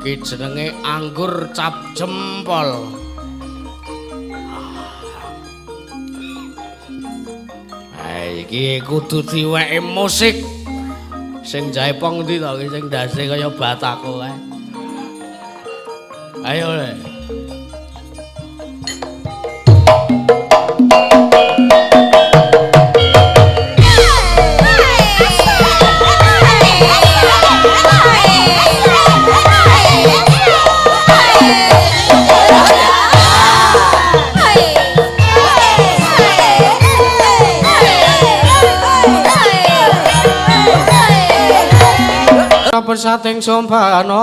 Iki jenenge anggur cap jempol. Iki kudu diweki musik. Sing jaipong ndi to sing ndase kaya batako kae. Ayo le. Pesating sompana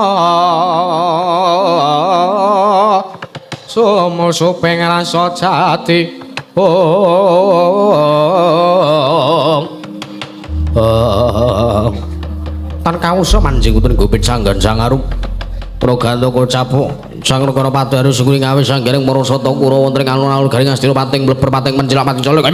sumusuping rasa jati tan kawusa manjing uten gopit sanggan sangarup proganto kocapo sang rekara padaru sungguh ngawe sanggaring marasata Kurawa wonten ing alun-alun garing Astina pating mleber pating mencilak pating colo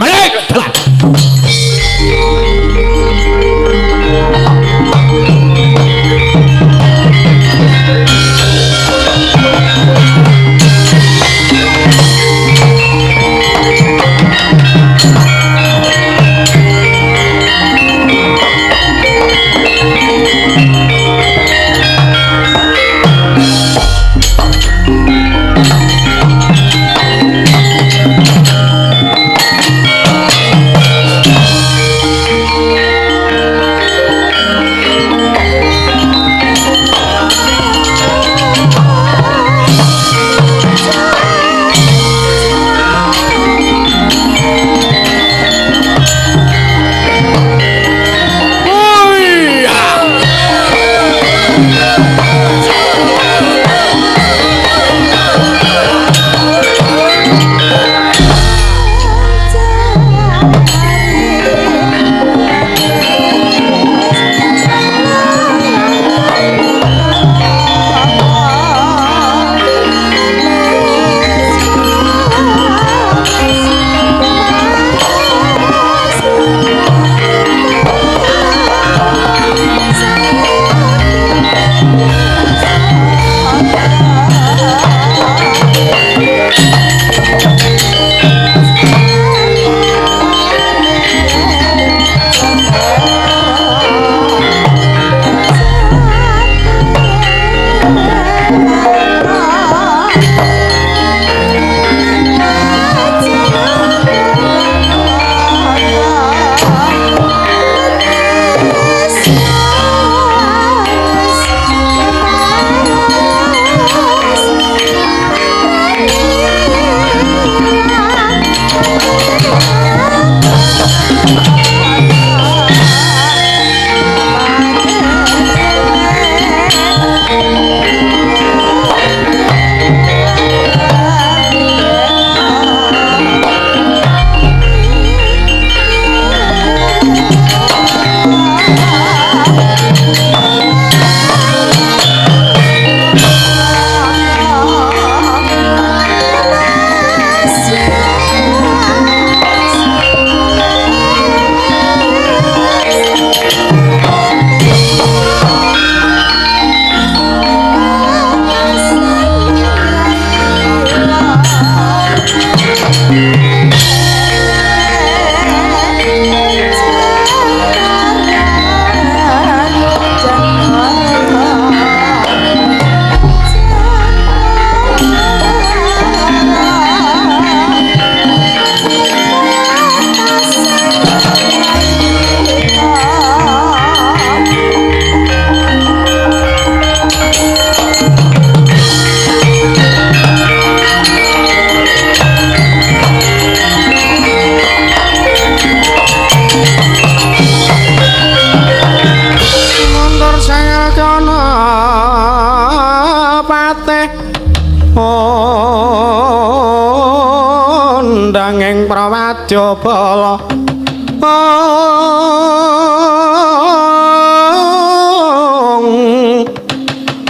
ndanging prawadya bala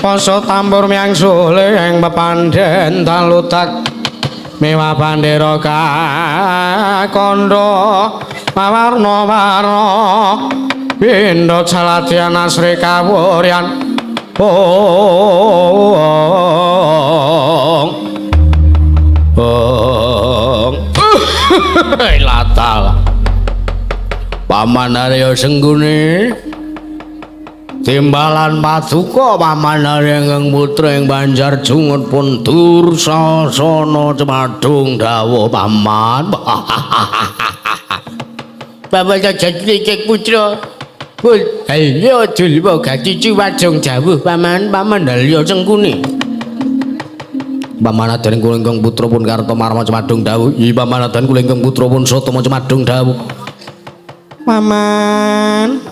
Pasa tambur miang sule ing pepandhen talutak miwa bandera kakandha mawarna-warna pindha saladyan asri kawuryan Latal Paman Arya Sengguni timbalan paduka Paman Arya ingkang putra ing Banjar Jungut pun Dursasana cemadung dawuh Paman. Paman jajik putra pun ayo dulwa gati ciwadung dawuh Paman Arya Sengguni. Pamanadan kula ingkang putra pun Kartomarma cemadung dawuh. Iya pamanadan kula ingkang putra pun Sotama cemadung dawuh. Paman.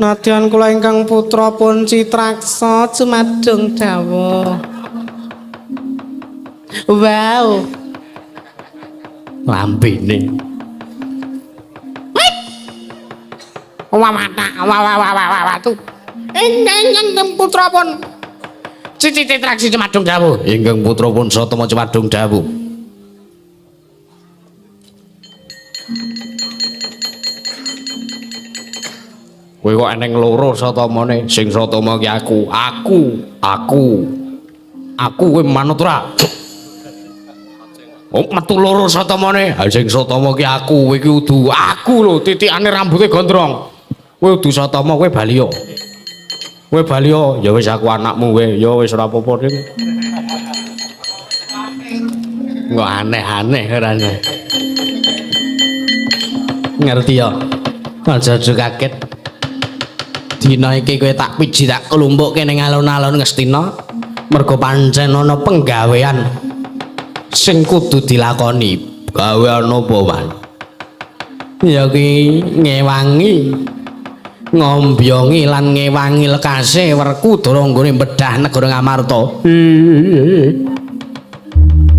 Nadyan kula ingkang putra pun Citraksa cemadung dawuh. Wow. Lambene. Watu. Ingkang putra pun Citraksi cemadung dawuh. Ingkang putra pun Sotama cemadung dawuh. Kowe kok eneng loro Satamane, sing Satama ki aku. Aku kowe manut ora? Oh, metu loro Satamane. Ha sing Satama ki aku, kowe ki udu aku lho, titikane rambute gondrong. Kowe udu Satama, kowe Baliya. Kowe Baliya, ya wis aku anakmu kowe, ya wis ora apa-apa ning. Kok aneh-aneh rene. Ngerti ya? Aja kaget. Dina iki kowe tak piji tak kelumpukke ning alun-alun Ngastina mergo pancen ana penggawean sing kudu dilakoni. Gawean apa, Wan? Ya ki ngewangi ngombyongi lan ngewangi lekase Werkudara nggone bedah negara Ngamarta.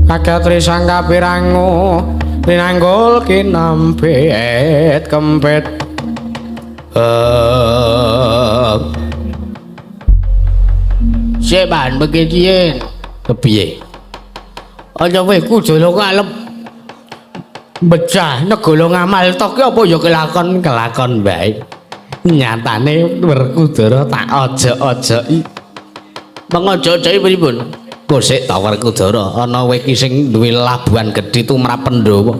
Kagatri sang kapirangu linanggul kinambet kempet. Seban begitu kepiye? Aja weh kudara ngalep becah negara Ngamarta ki apa ya kelakon bae. Nyatane Werkudara tak ojo-ojoki. Pengojo-ojoki pripun? Kosek ta Werkudara ana kowe ki sing duwe labuhan gedhe tumrap Pandhawa.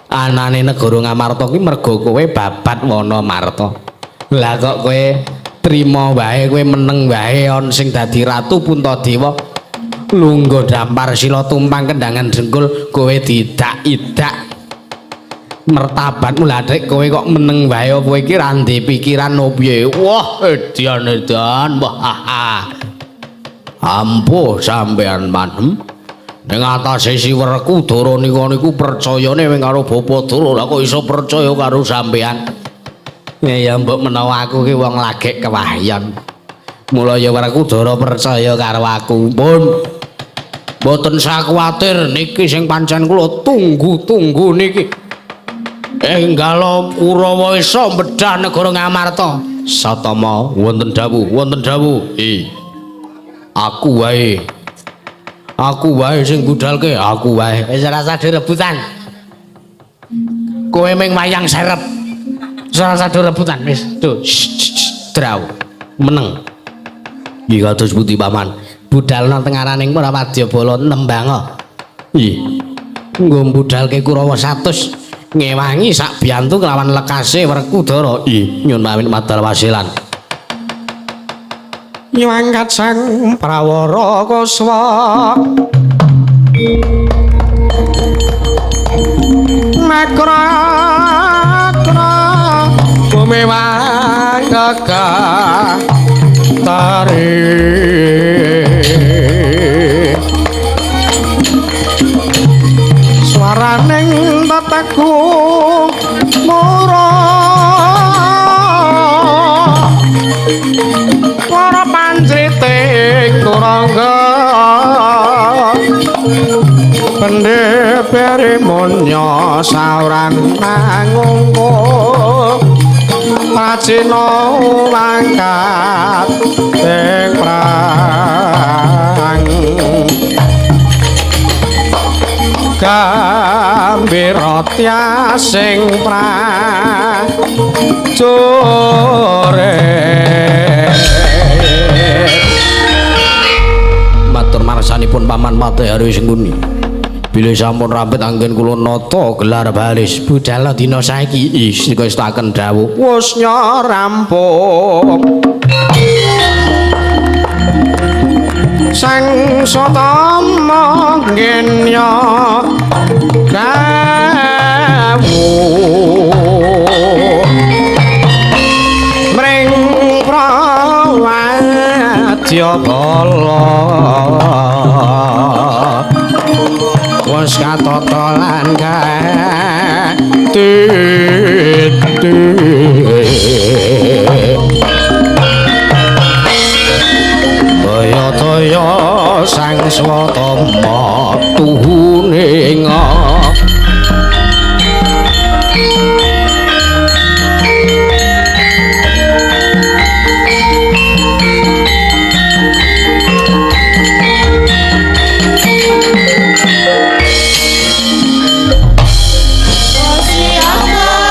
Anane negara Ngamarta ki mergo kowe babat wana Marta. Lah kok kowe trima wae, kowe meneng wae on sing dadi ratu Puntadewa. Lungguh dampar sila tumpang kendangan dengkul kowe didak-idak. Mertabatmu ladek kowe kok meneng wae kowe iki ra ndek pikiran opiye. Wah, edan-edan. Wah. Ampuh sampean manem. Ning atase si Werkudara niku percayane wing karo Bapadura, lah kok iso percaya karo sampean. Ya mbok menawa aku ki wong lagek kewahyan. Mula ya Werkudara percaya karo aku. Pun mboten sak kuwatir niki sing pancen kula tunggu-tunggu niki. Enggalo Kurawa isa bedah negara Ngamarta. Satama wonten dawuh. Aku wae sing budalke, aku wae. Wis ora sadhe rebutan. Kowe ming wayang serep. Ora sadhe rebutan wis. Tuh. Draw. Meneng. Iki kados pundi Paman? Budalna teng araning para wadyabala nembang. Nggo budalke Kurawa 100 ngewangi sak biyantu kelawan lekase Werkudara. Nyun pamit madal wasilan. Nyangkat sang prawara Kaswa makra bumewang gagah tarik swaraning tataku murah para panjriting turangga pendhepere munya sauran nangungku pracina mangkat ing prang gambira tyasing prajure pamarsanipun Paman Matahari Sengkuni. Bilih sampun rampet anggen kula nata gelar baris budal dina saiki nika istaken dawuh wus rampung. Sang Sotama genya dawuh mring Prawadyabala wis katata lan kaya sang swatama tuhuning Siapa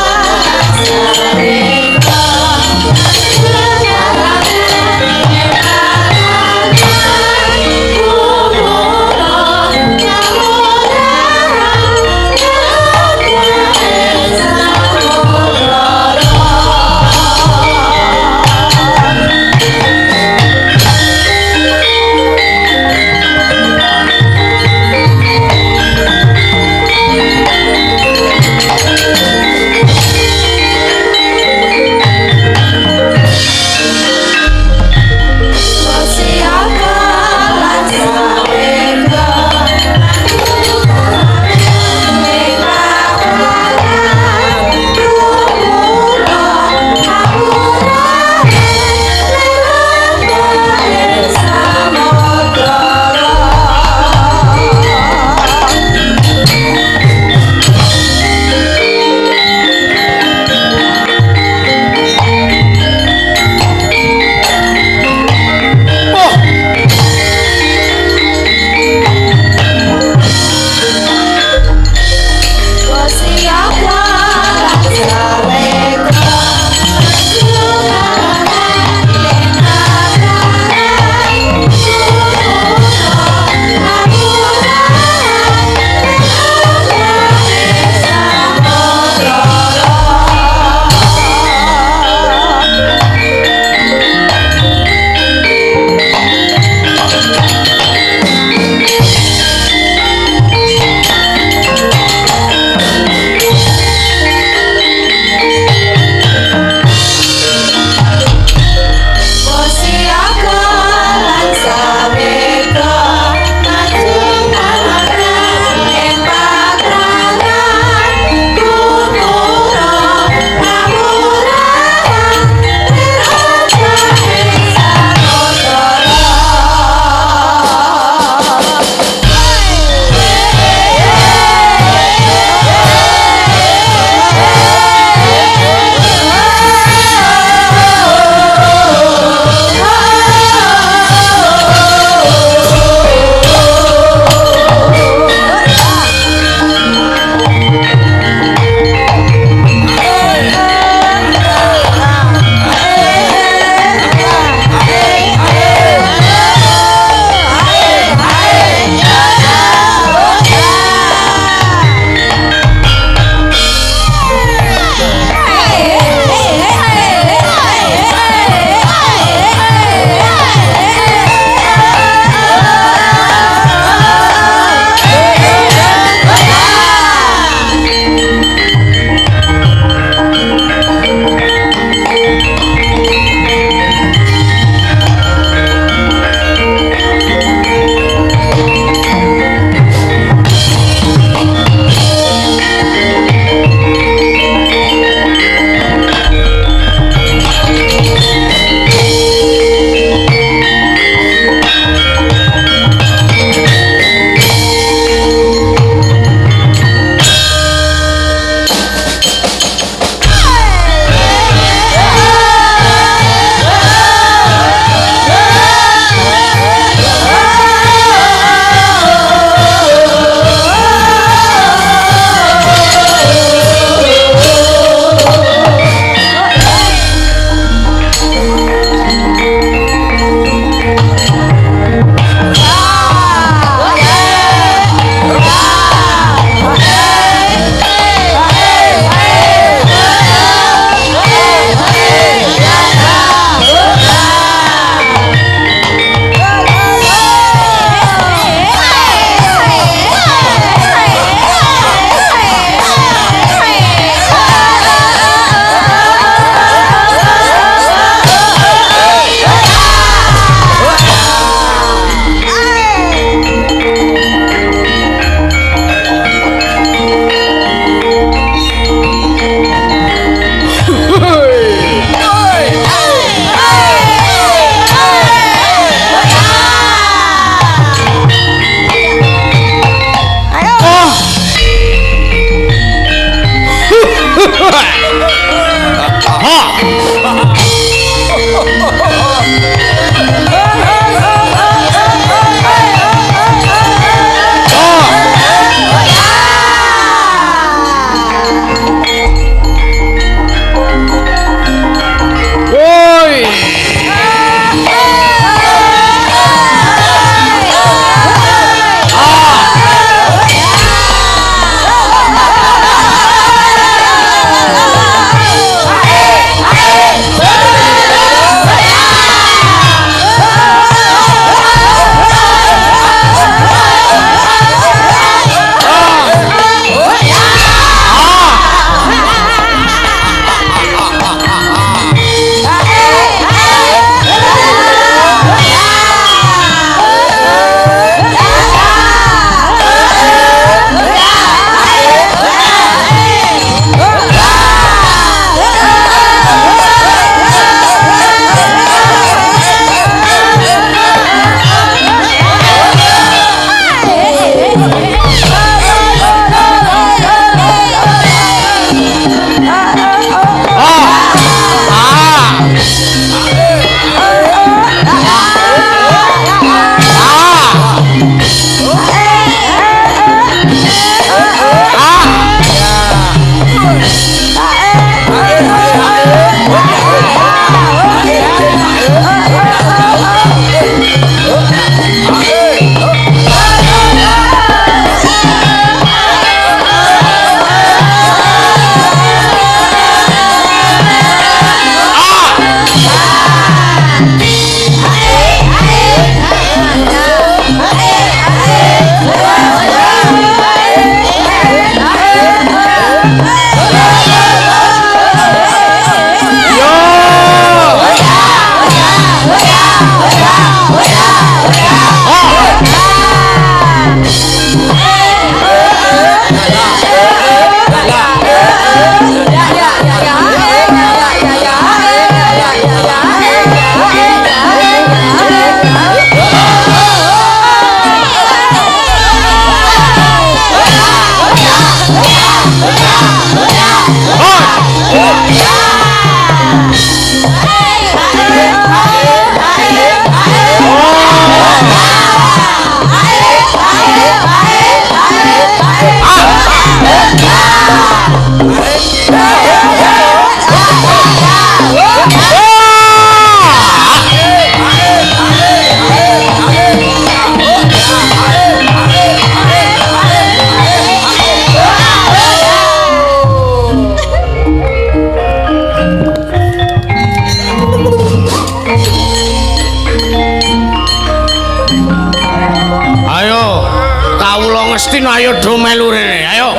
Ngestin ayo do melu rene ayo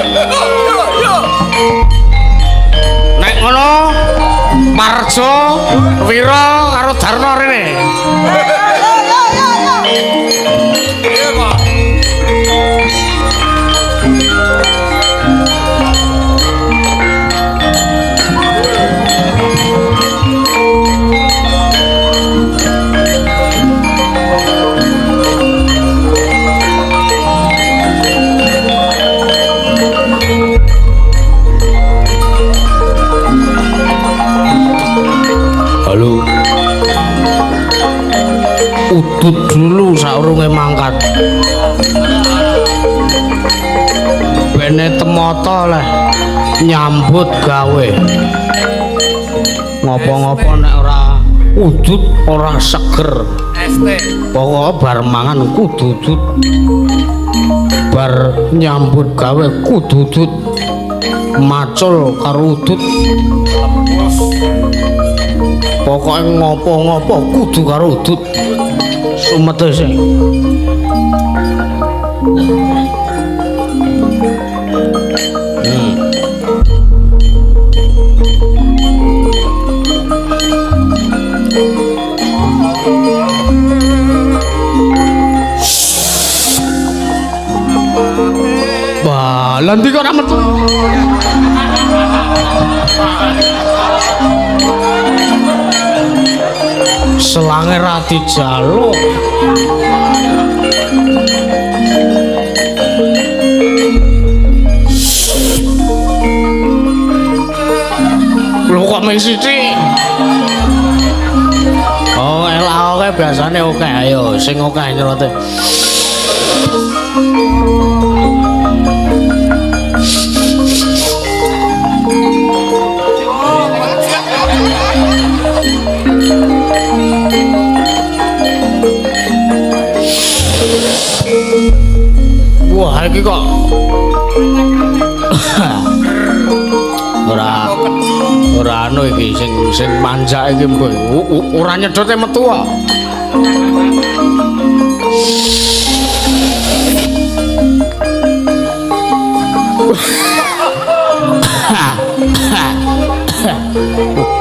nek ngono Parjo Wira karo Darna rene iya Pak halo udut dulu saurunge mangkat bene temoto leh nyambut gawe ngopo-ngopo nek ora udut ora seger pokoknya bar mangan kudu udut bar nyambut gawe kudu udut macul karo udut pokoknya ngopo-ngopo kudu karo udut sumete sing Lah ndi kok ora metu selange rati jaluk lho kok ming sithik. Oh, elak oke biasane oke ayo sing oke nyerote. Wah, iki kok ora anu iki sing manjak iki mbok ora nyedote metu kok.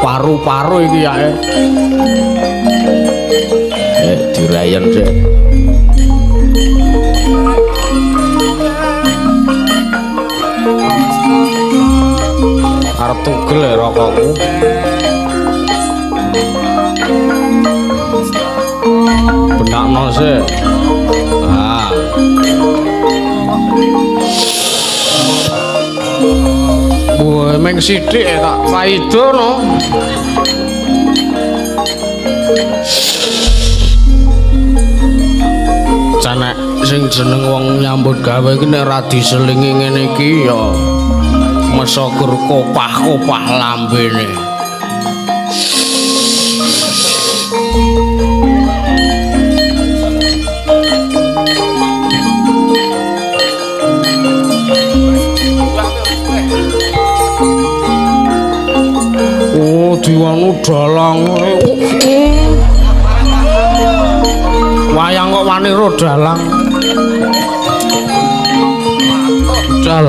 Paru-paru iki ya. Dirayen sik. Arep tugel ya rokokku. Benakno sik. Ah. Wah, meng sithik tak paidono. Canek sing jeneng wong nyambut gawe iki nek ra diselingi ngene iki ya mesokur kopah-kopah lambene. Oh, diwanu dalang. Wayang kok wani ro dalang.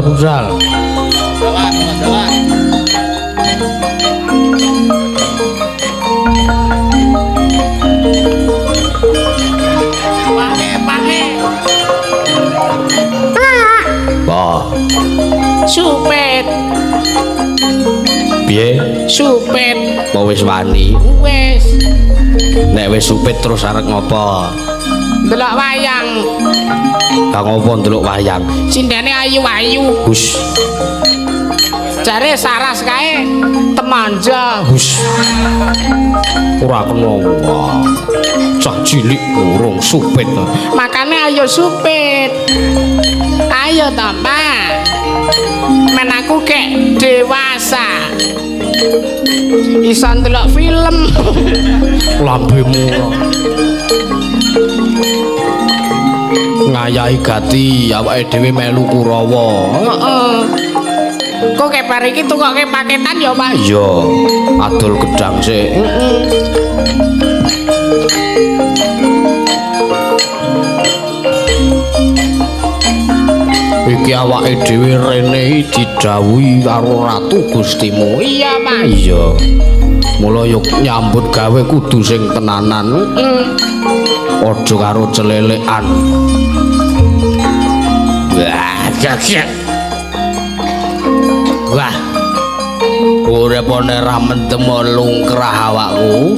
Budal. Jalan. Pane. Bah. Supet. Piye? Supet. Mau wis wani? Wis. Nek wis supet terus arek ngopo? Delok wayang. Kang opo ndelok wayang? Sindene ayu-ayu. Hus. Jare saras kae temanja. Hus. Ora kena. Cah cilik urung supet. Makane ayo supet. Ayo to, Pak. Men aku kek dewasa. Iso ndelok film. Lambemu. Ngayahi gati awake dhewe melu Kurawa. Heeh. Kok kek bar iki tukoke paketan ya, Pak? Iya, adol gedang sik. Heeh. Iki awake dhewe rene didhawuhi karo Ratu Gustimu. Iya, Pak. Iya. Mula yo nyambut gawe kudu sing tenanan. Aja karo celelekan. Wah, jagat. Wah. Uripane ra mendem lungkrah awakku.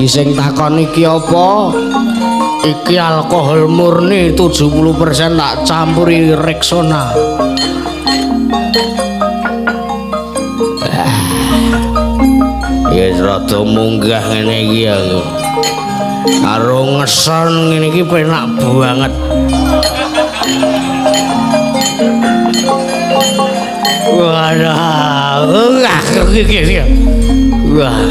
Iki sing takon iki apa? Iki alkohol murni 70% tak campuri Rexona. Ya rada munggah ngene iki aku. Karo ngeson ngene iki penak banget. Waduh, wah.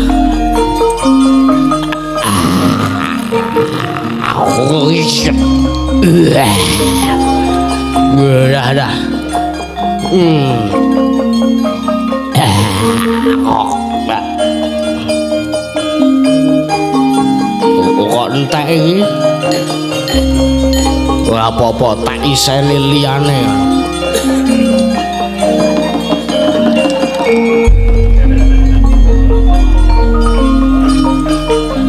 Aku iki. Dah. Kok entek iki? Ora apa-apa tak iseni liyane.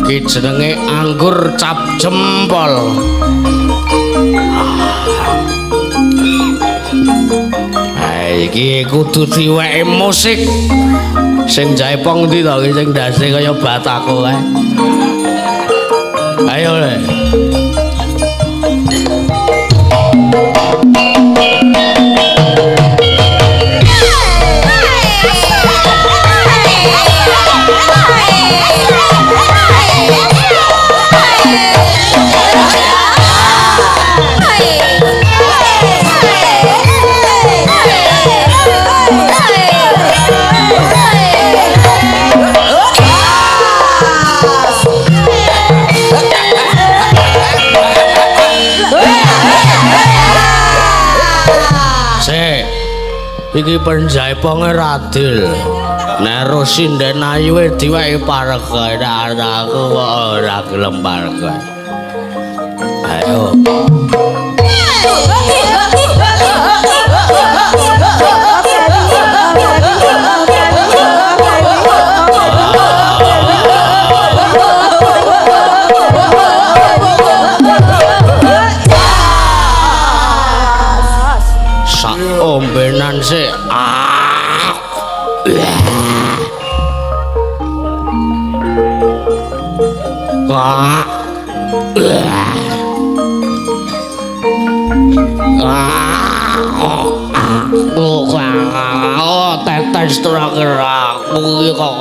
Iki jenenge anggur cap jempol. Iki kudu diweki musik Sing jaipong ndi to iki sing dase kaya batako kae. Ayo le. Iki penjaiponge radil. Nek sinden ayuwe diwehi parega, nek aku kok ora gelem parega. Ayo. Ombenan sik. Tetes gerak kuwi kok.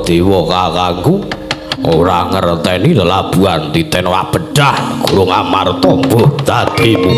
Dewa kakangku ora ngerteni lelabuhan titen wabedah Guru Ngamarta mbuh dadimu.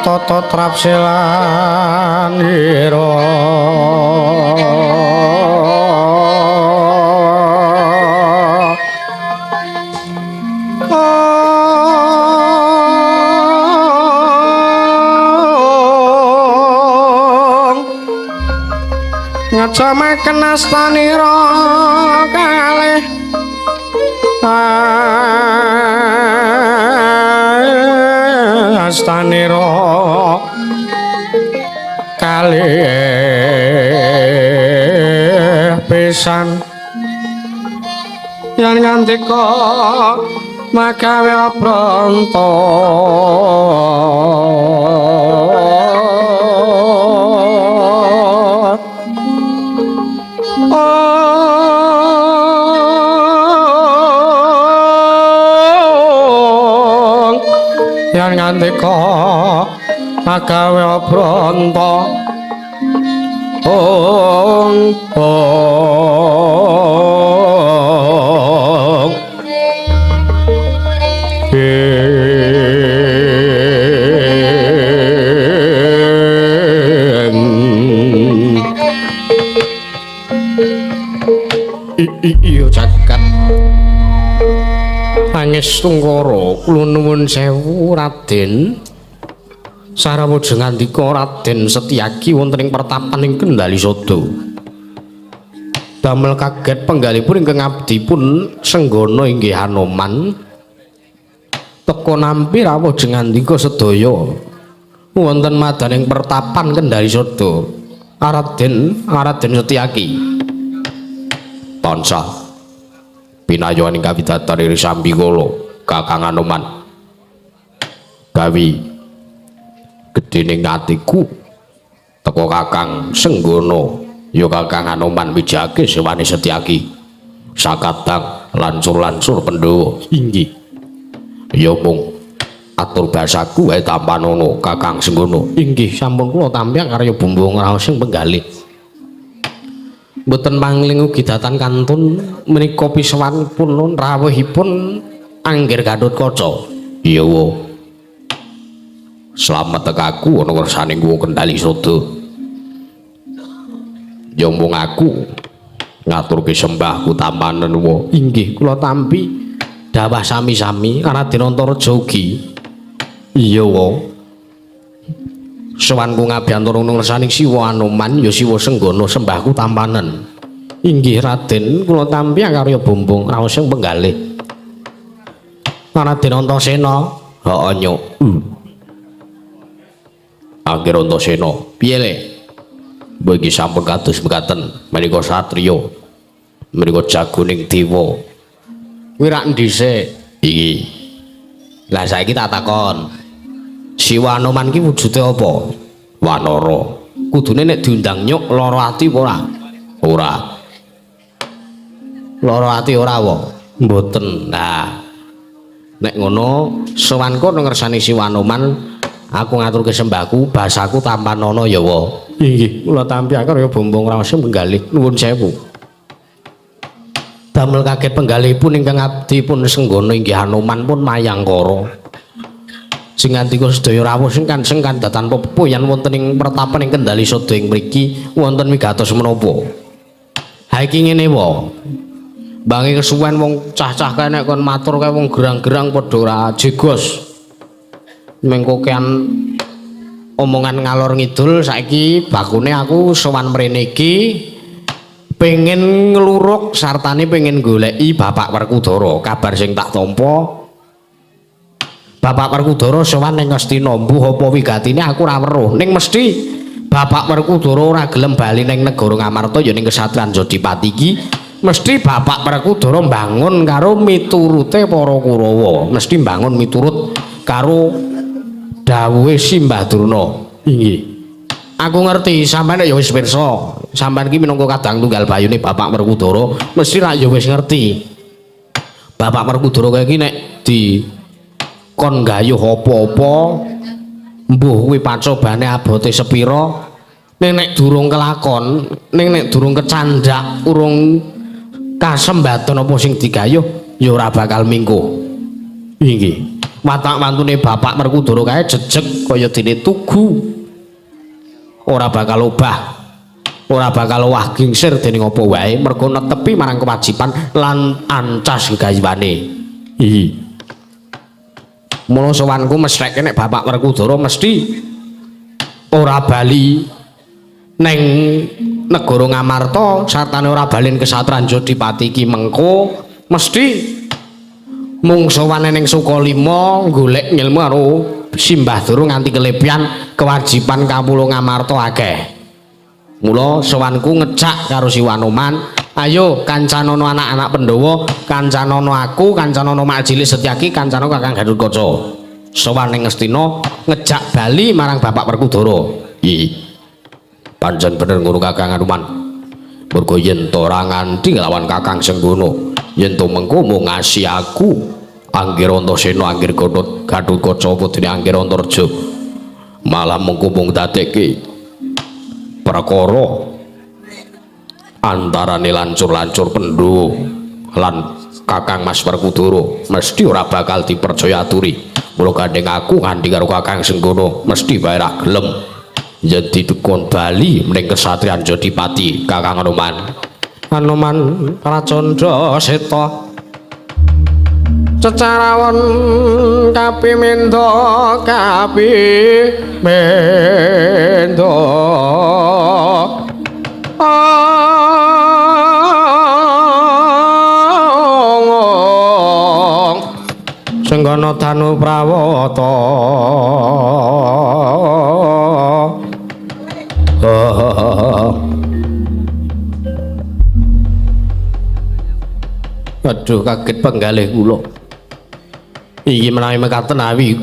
tata trapselanira ngajamaken astanira kalih astanira kalih pisan yen ngandika magawe apranta yen ngandika magawe apranta iya caket Pangestu kula nuwun sewu Raden Sarawuja ngandika Raden Setyaki wonten ing pertapan ing Kendali Sada damel kaget penggalipun ingkang abdi pun senggana inggih Hanoman teka nampi rawuja ngandika sedaya wonten madaning pertapan Kendali Sada Raden Setyaki tansah pinayoning kawidatar iri sambi kula Kakang Hanoman gawi gedhening atiku teka Kakang Senggana ya Kakang Hanoman wijake sewane Setyaki sakatang lansur-lansur Pandhawa inggih ya mung atur basaku wae tampanono Kakang Senggana inggih sampun kula tampi karya bumbu ngraos sing penggalih mboten pangling ugi datan kantun menika pisawanipun rawuhipun Anggir Gatotkaca iya wa slamet tekaku ana ngersaning kuwo Kendali Sada ya mung aku ngaturke sembahku tampanen wa inggih kula tampi dawah sami-sami Raden Antareja ugi iya wa sowan ku ngabiyantara ngersaning Siwa Anoman ya Siwa Senggana sembahku tampanen inggih Raden kula tampi karya bumbung raos sing penggalih Raden Antasena heeh nyuk Anggir Antasena piye le mbok iki sampun kados mekaten menika satriya menika jagoning dewa kuwi rak dhisik iki lah saiki tak takon Siwa Anoman ki wujude apa? Wanara. Kudune nek diundang nyuk lara ati apa ora? Ora. Lara ati ora wa? Mboten. Nah. Nek ngono sowanku nang ngersani Siwa Anoman aku ngaturke sembahku basaku tampanono ya wa. Inggih, kula tampi karya bumbung raos penggalih nuwun sewu. Damel kaget penggalihipun ingkang abdi pun Senggana inggih Hanoman pun mayangkara. Sing ngandika sedaya rawuh sing datan pepuyan wonten ing pertapan ing Kendali Sada ing mriki wonten wigatos menapa. Ha iki ngene wae. Bangi kesuwen wong cah-cah kae nek kon matur kae wong gerang-gerang padha ora jegos. Mengko kean omongan ngalor ngidul saiki bakune aku sowan mrene iki pengen ngluruk sartane pengen goleki Bapak Werkudara kabar sing tak tampa Bapak Werkudara sowan ning Ngastina mbuh apa wigatine aku ora weruh ning mesti Bapak Werkudara ora gelem bali ning negara Ngamarta ya ning kesatrian Jodipati iki mesti Bapak Werkudara mbangun karo miturute para Kurawa mesti mbangun miturut karo dawuhe Simbah Durna inggih aku ngerti sampeyan ya wis pirsa sampeyan iki minangka kadang tunggal bayune Bapak Werkudara mesti ra ya wis ngerti Bapak Werkudara kae iki nek di kon gayuh apa-apa mbuh kuwi pacobane abote sepira ning nek durung kelakon ning nek durung kecandak urung kasembadan apa sing digayuh ya ora bakal mingkuh inggih watak mantune bapak Werkudara kae jejeg kaya dene tugu. Ora bakal obah. Ora bakal wah gingsir dening apa wae mergo netepi marang kewajiban lan ancas gegayuwane. Mula sowanku mestheke nek bapak Werkudara mesti ora bali neng negara Ngamarta sartane ora balen kesatran Jodipati iki mengko mesti mung sowane ning Sukalima golek ngilmu karo Simbah Dara nganti kelebihan kewajiban kawula Ngamarta akeh. Mula sowanku ngecak karo Siwanoman, ayo kancanono anak-anak Pandhawa, kancanono aku, kancanono Majelis Setyaki, kancanono Kakang Gatotkaca. Sowan ning Ngastina ngejak bali marang Bapak Werkudara. Pancen bener ngono Kakang Anoman. Mergo yen to ora nganti nglawan Kakang Senggana, yen to mengko mung ngasi aku Anggir Antasena, Anggir Gatotkaca apa dene Anggir Antareja. Malah mengko mung dadekke perkara antarane lancur-lancur Pandhawa lan Kakang Mas Werkudara mesti ora bakal dipercaya aturi. Mula gandeng aku nganti karo Kakang Senggana mesti bae ra gelem. Yen didukun bali mring kesatriyan Jodipati Kakang Anoman. Anoman Pracandra Seta cecarawon kapimendo Senggana Danu Prawata aduh kaget penggalih kula iki menawi mekaten awi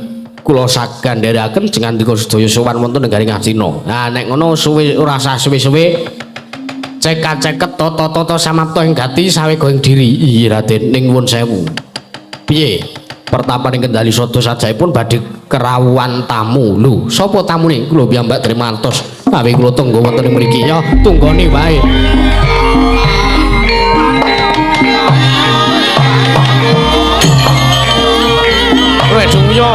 kula sagandharaken jengandika sedaya sowan wonten negari Ngastina. Nah nek ngono suwe ora usah suwe-suwe ceket tata-tata samapta ing gati sawe going diri. Iya Raden ning nuwun sewu. Piye? Pertapaning Kendali Sada sajaipun badhe kerawuhan tamu. Lho, sapa tamune? Kula piyambak trimantos. Awi kula tunggu wonten ing mriki ya, tunggone wae. Kowe dunya.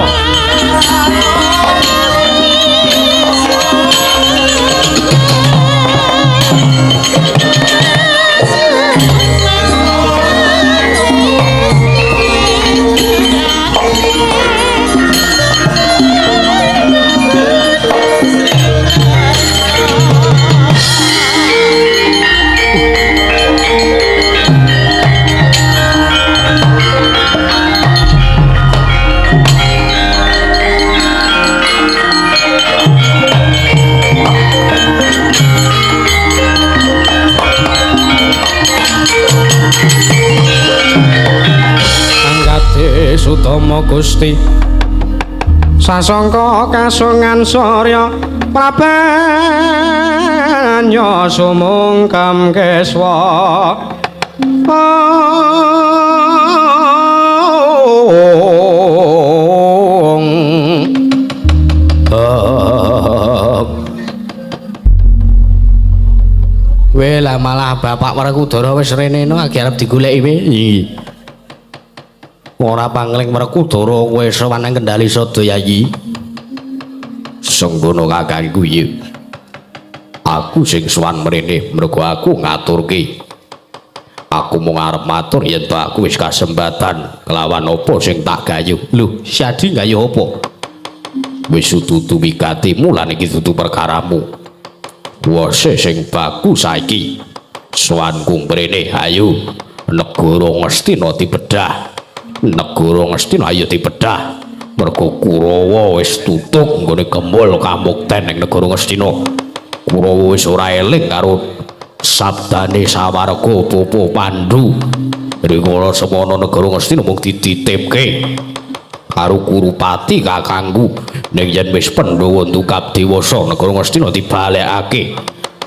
Sutama Gusti sasangka kasungan Surya prabanya sumungkam keswa Wela malah Bapak Werkudara wis rene no lagi arep digoleki we. Ora pangling Werkudara kowe sowan nang Kendali Sada Yayi. Senggana kakangku iki. Aku sing sowan mrene mergo aku ngaturke. Aku mung arep matur yen to aku wis kasempatan kelawan apa sing tak gayuh. Lho, Syadi gayuh apa? Wis dudu wigatimu lan iki dudu perkaramu. Wase sing bagus saiki. Sowanku mrene ayo negara Ngastina dibedah. Negara Ngastina ayo dibedah mergo Kurawa wis tutuk nggone gembul kamukten ning negara Ngastina. Kurawa wis ora eling karo sabdane Sawarga Bapa Pandhu. Rikala semana negara Ngastina mung dititipke karo Kurupati kakangku. Ning yen wis Pandhawa ndukap dewasa negara Ngastina dibalekake.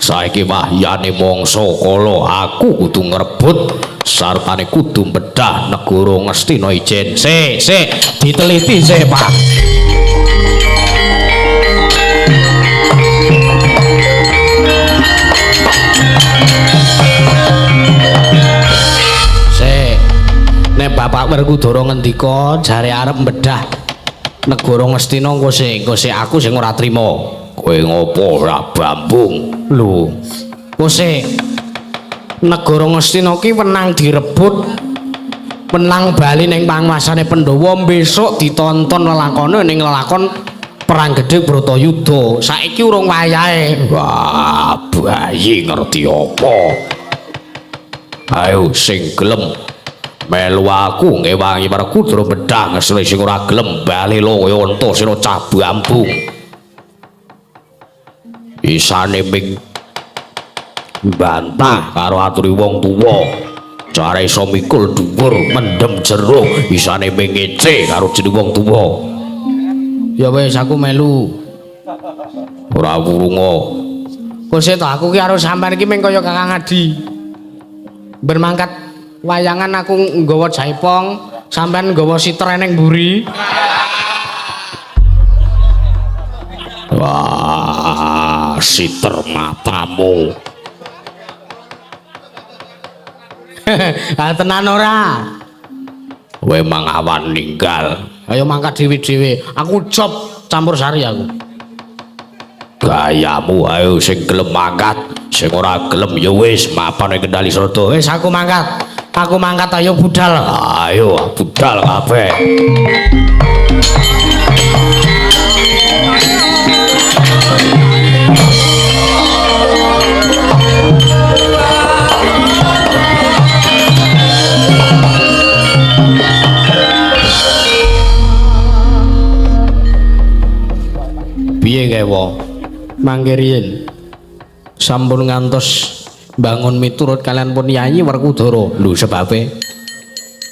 Saiki wahyane mangsa kala aku kudu ngrebut sartane kudu bedah negara Ngastina ijen. Sik, diteliti sik, Pak. Sik. Nek Bapak Werkudara ngendika jare arep bedah negara Ngastina engko sing aku sing ora trima. Kowe ngopo ora bambung? Lho. Kose negara Ngastina ki menang direbut menang bali ning panguasane Pandhawa besok ditonton lelakone ning lelakon perang gedhe Bratayuda. Saiki urung wayahe. Wah, bayi ngerti apa? Ayo sing gelem melu aku ngewangi para kudra bedhang sing ora gelem bali lo kaya unta sira cah bambung. Isane ming bantah karo aturi wong tuwa. Cara iso mikul dhuwur mendem jero isane ming ngece karo jeneng wong tuwa. Ya wis aku melu. Ora wurunga. Kose to aku ki karo sampean iki ming kaya Kakang Adi. Bermangkat wayangan aku nggawa jaipong, sampean nggawa siter ning mburi. Wah, siter matamu. Tenan ora? Kowe mang awan ninggal. Ayo mangkat dhewe-dhewe. Aku job campur sari aku. Gayamu ayo sing gelem mangkat, sing ora gelem ya wis mapan kendali Srada. Wis aku mangkat. Aku mangkat ayo budal. Ayo budal kabeh. Piye kewo? Mangke riyen sampun ngantos bangun miturut kalian pun Yayi Werkudara. Lho sebabe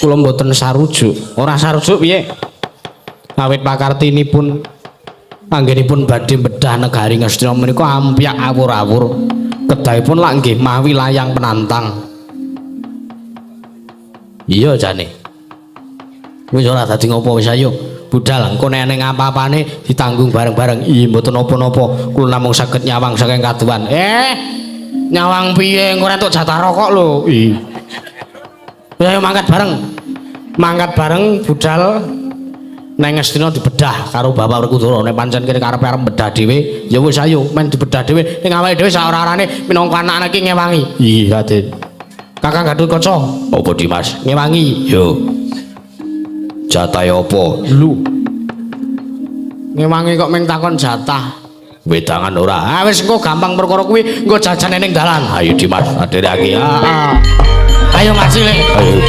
kula mboten sarujuk. Ora sarujuk piye? Awit pakartinipun anggenipun badhe bedah negari Ngastina menika ampyak awur-awur. Kedahipun lak nggih mawi layang penantang. Iya jane. Wis ora dadi ngopo wis ayo. Budal engko nek ning apa-apane ditanggung bareng-bareng. Iya mboten napa-napa. Kula namung saged nyawang saking kaduan. Nyawang piye engko entuk jatah rokok lho. Ayo mangkat bareng. Mangkat bareng budal nang Ngastina dibedah karo Bapak Werkudara. Nek pancen kene karep-arep bedah dhewe, ya wis ayo men dibedah dhewe. Ning awake dhewe sak ora-orane minangka anak iki ngewangi. Iya, Raden. Kakang Gatotkaca. Apa Dimas? Ngewangi. Yo. Jatah apa? Lu. Ngewangi kok meng takon jatah. Wedangan ora. Ah wis engko gampang perkara kuwi, engko jajane ning dalan. Ayo Dimas, aderake. Ayo maju le. Ayo.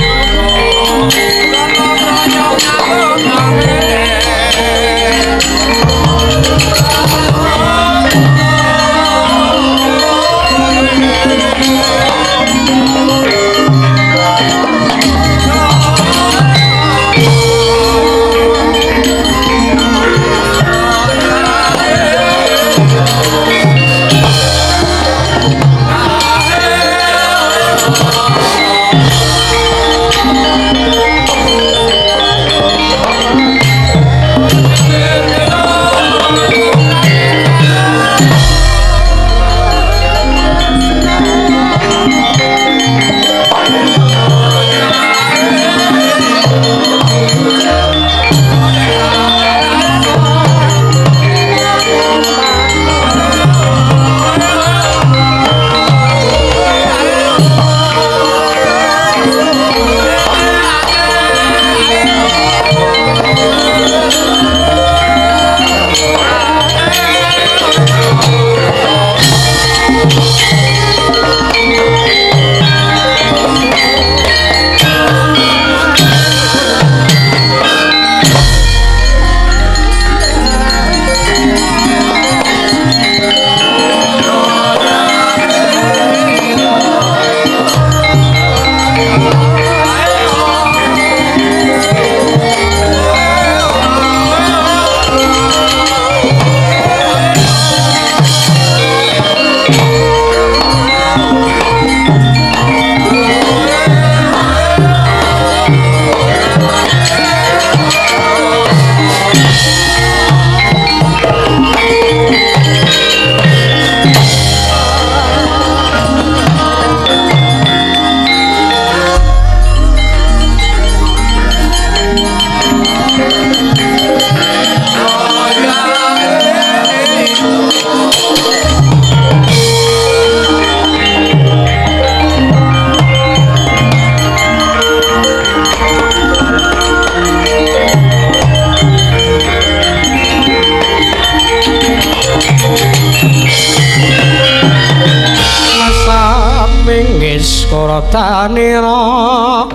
Waradanira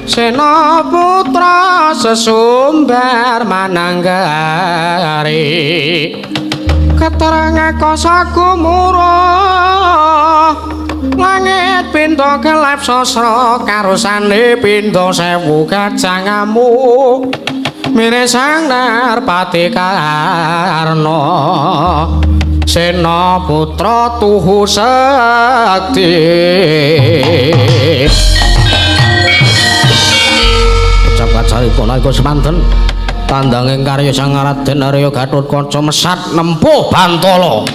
Sena putra sesumber mananggari keterangan kosaku murah langit pintu kelap sosro karusane pintu sewu kacangamu mire sang narpati karno Sena putra tuhu sakti Cari kono iku semanten tandanging karya Sang Raden Arya Gatotkaca mesat nempuh Bantala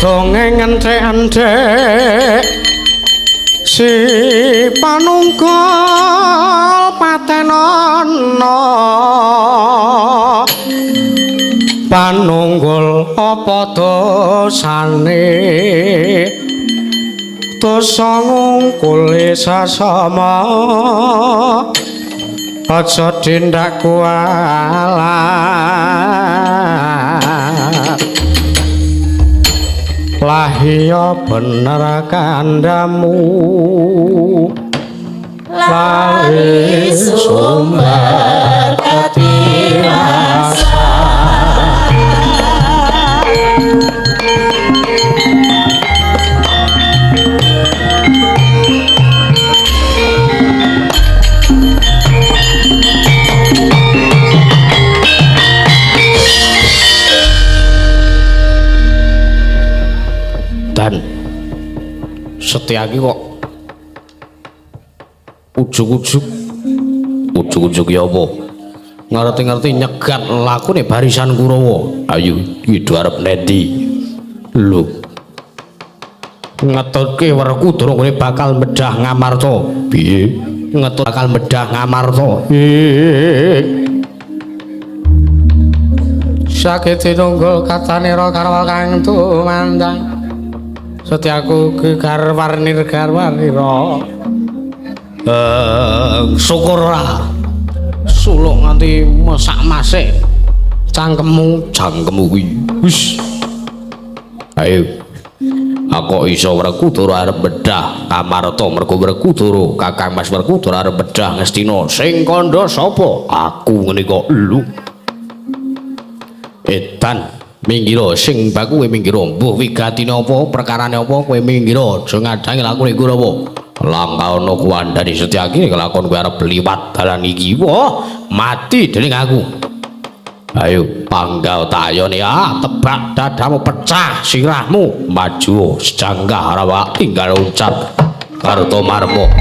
dongeng enthek-enthek si panunggal patenana panunggul apa dosane dosa ngungkuli sasama aja tindak kualat lahia bener kandamu lahi sumber ketirasa dan Setyaki kok ujuk-ujuk ya apa ngerti-ngerti nyegat lakune barisan Kurawa ayo iki arep nendi lho ngetutke Werkudara ngene bakal medhah Ngamarta piye ngetut bakal medhah Ngamarta sakit tinunggul katanira karo kang tumandang Setyaku garwarnir garwarnira syukurlah suluk nganti mesak-masik. Cangkemmu kuwi. Wis. Ayo. Aku iso Werkudara arep bedah Kamarta mergo Werkudara Kakang Mas Werkudara arep bedah Ngastina sing kandha sapa? Aku ngene kok lu. Edan minggiro sing baku kowe minggiro mbuh wigatine apa perkarane apa kowe minggiro aja ngadangi lakune Kurawa. Langkauna kuwandani Setyaki kelakon kowe arep liwat dalan iki. Wah, mati dening aku. Ayo panggal tayone tebak dadamu pecah sirahmu maju sejanggah rawa tinggal ucap Karto Marmo.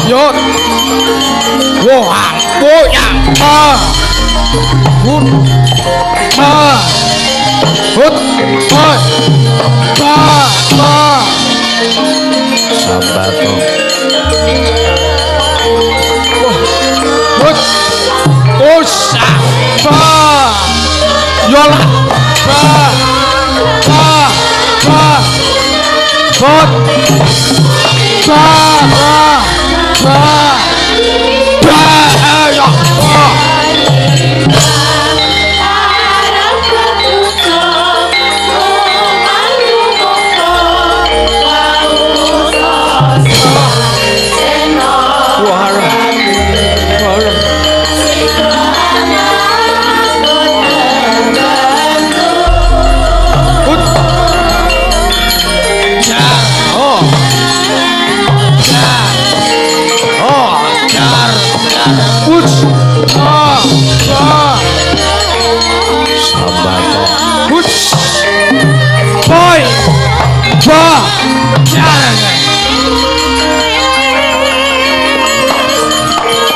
Yot. Wah, boya. Hut. Hut. Sambato. Hut. Osa. Yola. Hut.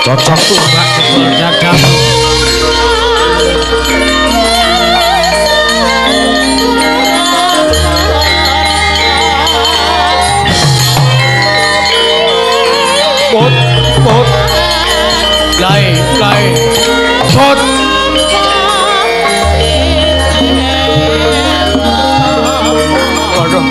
Cocok tuh gak jebol dadam. Bot. Lai. Bot. Waduh.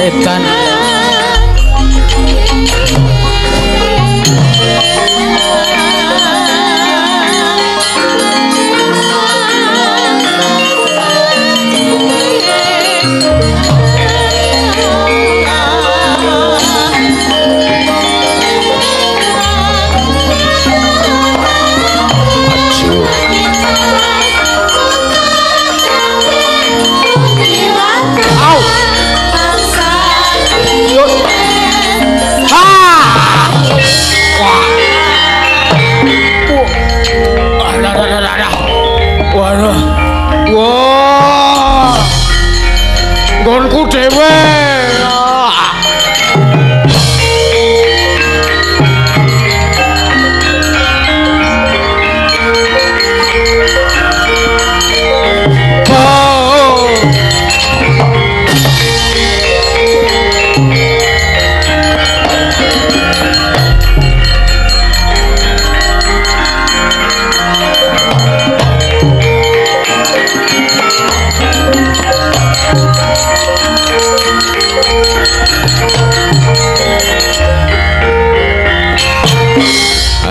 Edan gonku dhewe.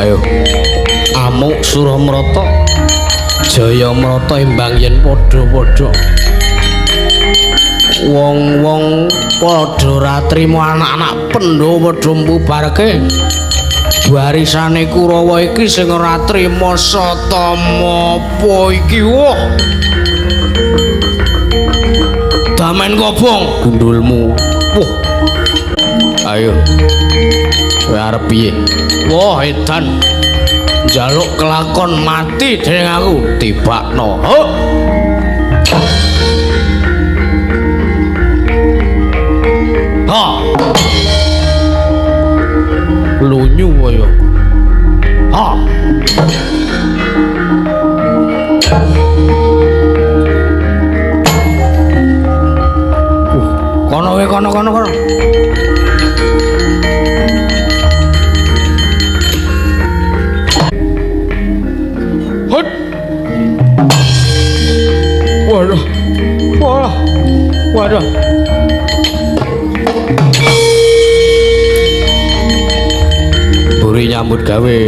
Ayo amuk Suramrata Jayamrata imbang yen padha-padha wong-wong padha ra trima anak-anak Pandhawa padha mbubarke barisane Kurawa iki sing ora trima satama apa iki wah damen kobong gundulmu wah ayo kowe arep piye wah edan njaluk kelakon mati dening aku tibakno ho ha lunyu wae ha kono Hut. Waduh. Wah. Waduh. Buri nyambut gawe.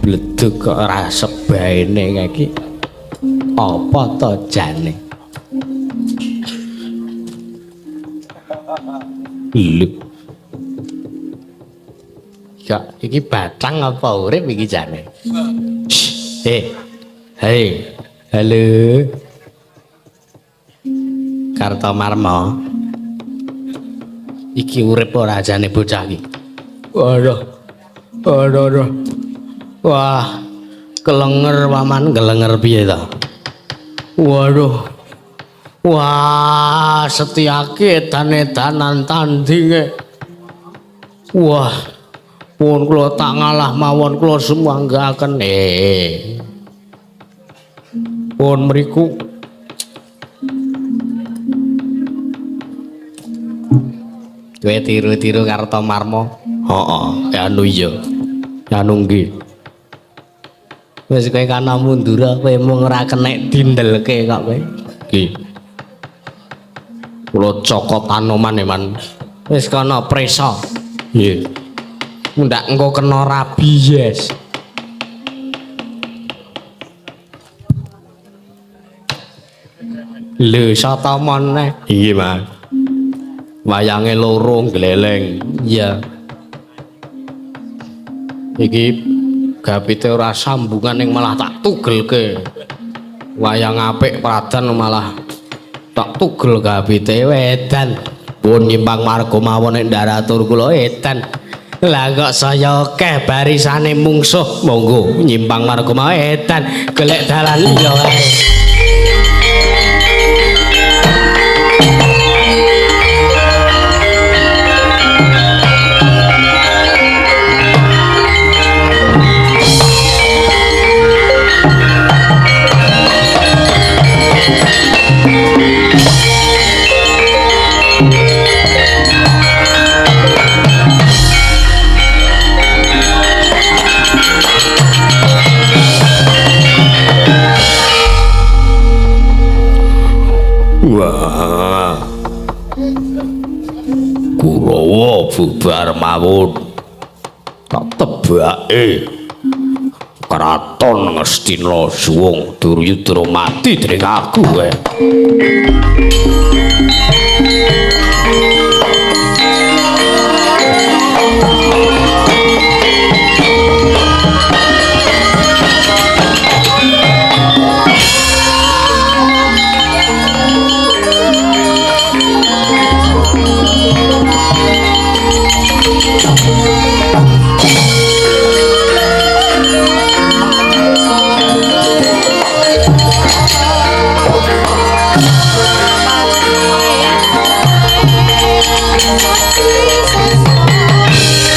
Bledug kok ora sebaene iki. Apa to jane? Lho. Ya, iki batang apa urip iki jane? Hei. Halo. Kartomarmo. Iki urip ora jane bocah iki? Waduh. Wah, kelenger paman, kelenger piye ta? Waduh. Wah, Setyaki edan-edanan tandinge. Wah, pun kula tak ngalah mawon kula sumanggaken. Pun mriku kowe tiru-tiru Kartomarmo. Heeh, anu iya. Anu nggih. Wis kowe kana mundur kowe mung ora kenek dindelke kok kowe. Nggih. Kula cokot Anoman man. Wis kana presa. Nggih. Ndak engko kena rabies. Lho sata meneh. Nggih, Mas. Wayange loro gleleng. Iya. Iki gapite ora sambungan ning malah tak tugelke. Wayang apik pradan malah tak tugel gapite wedan. Pun nyimpang marga mawon nek ndaratur kula edan. Lah kok saya akeh barisane mungsuh, monggo nyimpang marga mawon edan golek dalan liya wae. Wah, Kurawa bubar mawon tak tebake kraton Ngastina suwung Duryudana mati dening aku wae.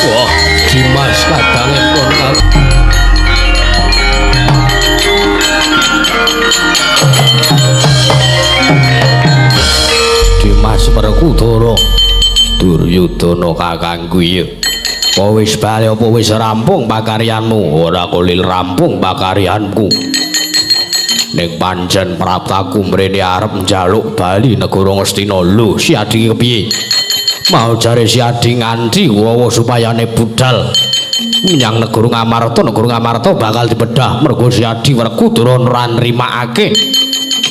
Wah, Dimas kadange pun Dimas Werkudara Duryudana kakangku ya. Apa wis bali apa wis rampung pakaryanmu? Ora kolil rampung pakaryanku. Ning pancen praptaku mrene arep njaluk bali negara Ngastina. Lho, si Adi kepiye? Mau jare si Adi nganti wawa supayane budal menyang negara Ngamarta bakal dibedah mergo si Adi Werkudara ora nrimakake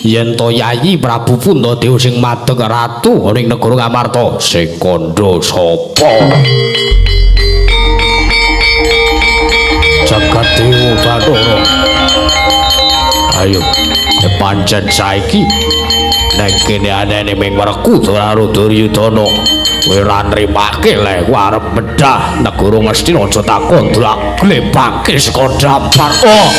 yen to Yayi Prabu Puntadewa sing madeg ratu ning negara Ngamarta. Sing kandha sapa? Jagat Dewa Bathara. Ayo, pancen saiki nek kene anane ming Werkudara Duryudana. Kowe ra nrimake lek kowe arep bedah negara Ngastina aja takon dolak glebake saka dampar. Oh.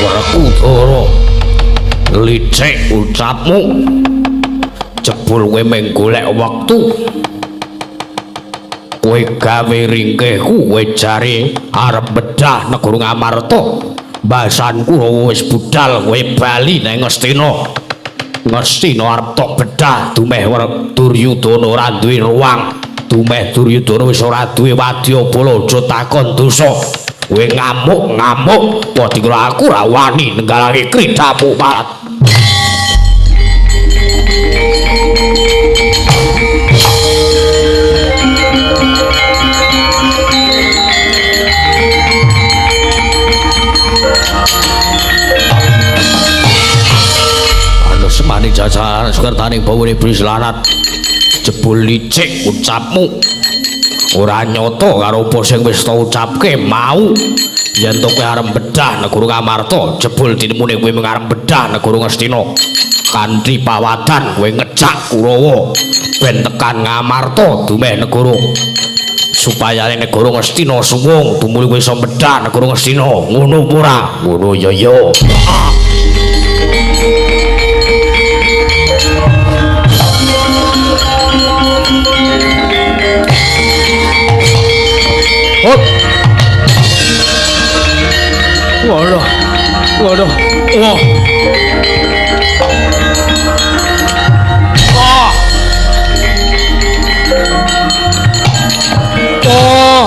Werkudara, licik ucapmu. Jebul kowe mung golek wektu. Kowe gawe ringkehku, kowe jare arep bedah negara Ngamarta. Basan Kurawa wis budal, kowe bali nang Ngastina. Ngastina arep tok bedah dumeh Duryudana ora duwe ruang. Dumeh Duryudana wis ora duwe wadyabala aja takon dosa. Kowe ngamuk-ngamuk, padha aku ora wani nenggalake kridamu marat. Semani jajaran sukertaning bawune Brislanat. Jebul licik ucapmu. Ora nyata karo apa sing wis tau ucapke mau. Yen to kowe arep bedah negara Ngamarta, jebul dinemune kowe arep bedah negara Ngastina. Kanthi pawadan kowe ngejak Kurawa ben tekan Ngamarta dumeh negara. Supaya negara Ngastina suwung tumuli kowe iso bedah negara Ngastina. Ngono apa ora? Ngono ya ya. Hop. Waduh. Waduh. Wah. Ah. Oh.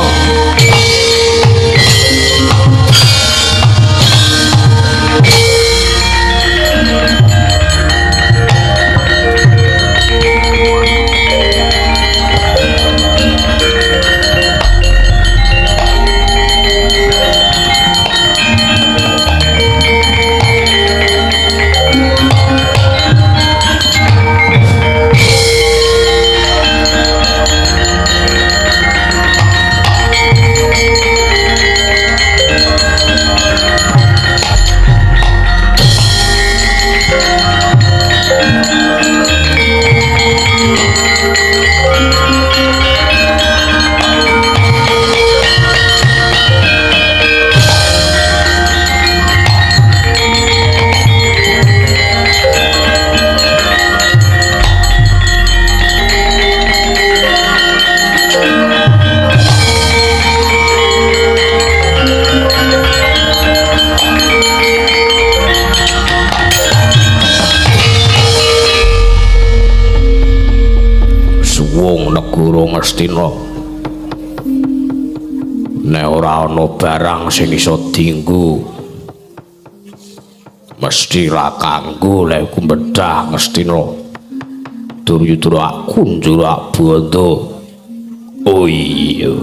Ngastina nek ora ana barang sing iso dienggo mesti ra kanggo lek kumbedah Ngastina. Duryudana kunjura bondo. Oh iya,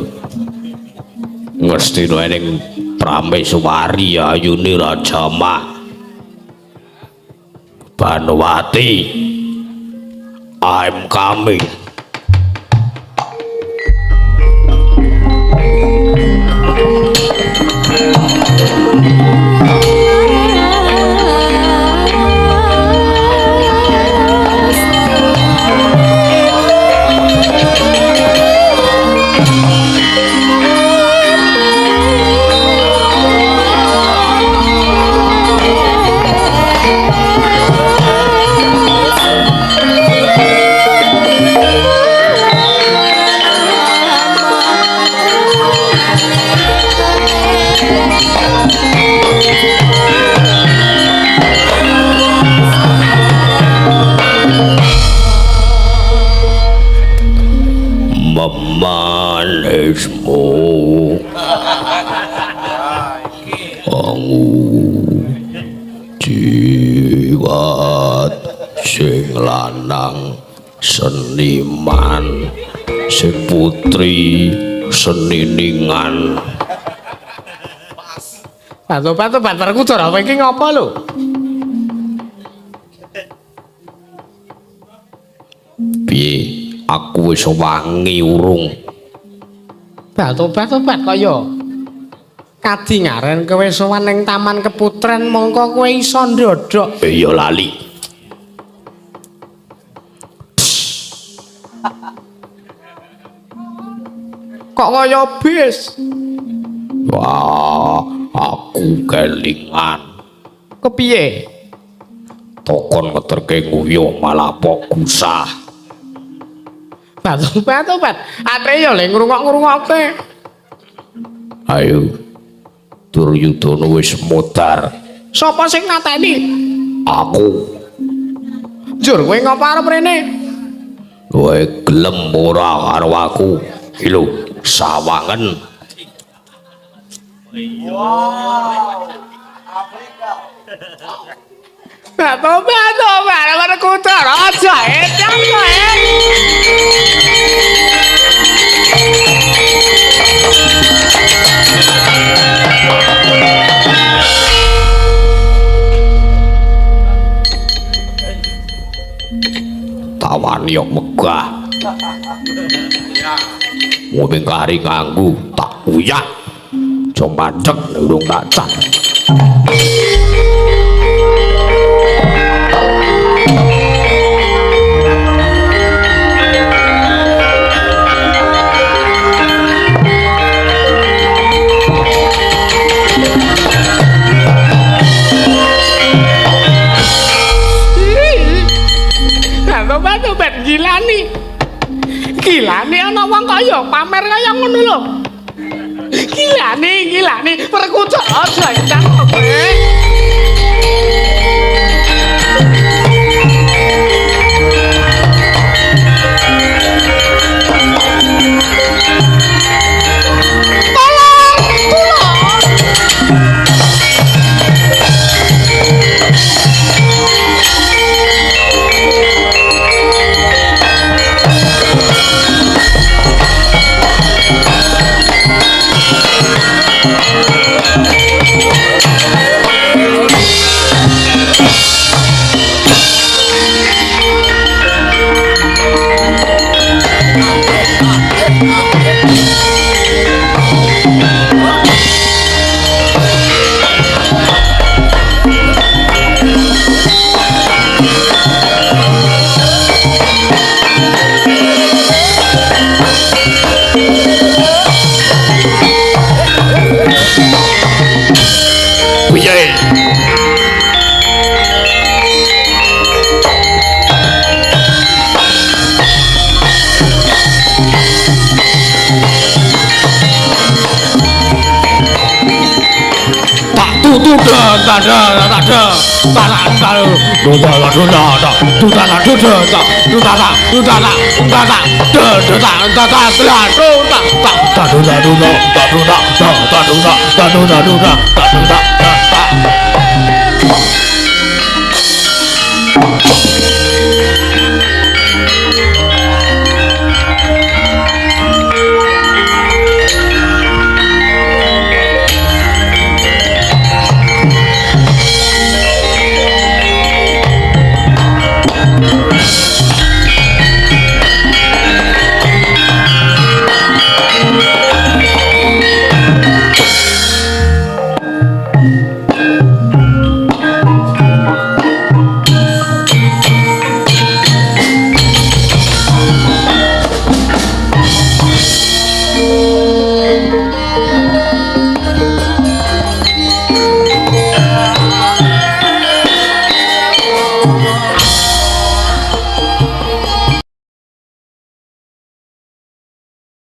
Ngastina ning Prameswari ayune Raja Mak Banowati. I'm coming. Manismu angu jiwat sing lanang seniman sing putri seniningan Tobat Werkudara kowe iki ngopo lho? Piye? Aku wis wangi urung. Tobat kaya kadingaren kowe sowan ning Taman Keputren mongko kowe iso ndodok. Iya lali. Kok kaya bis? Wah, aku kelingan. Kepiye? Tokon ngeterke nguyu malah pok gusah. Tobat. Ate ya le ngrungok-ngrungokke. Ayo. Duryudana wis modar. Sapa sing nateni? Aku. Jur kowe ngopo arep rene? Kowe gelem ora karo aku. Iki lho, sawangen. Tobat Werkudara aja edan kowe. Tawani yok megah. Ngomong kari nganggu tak uyak. Aja mandeg urung tak cat. Tobat gilane ana wong kaya pamer kaya ngono lho. Gilane Werkudara aja edan kowe. Tak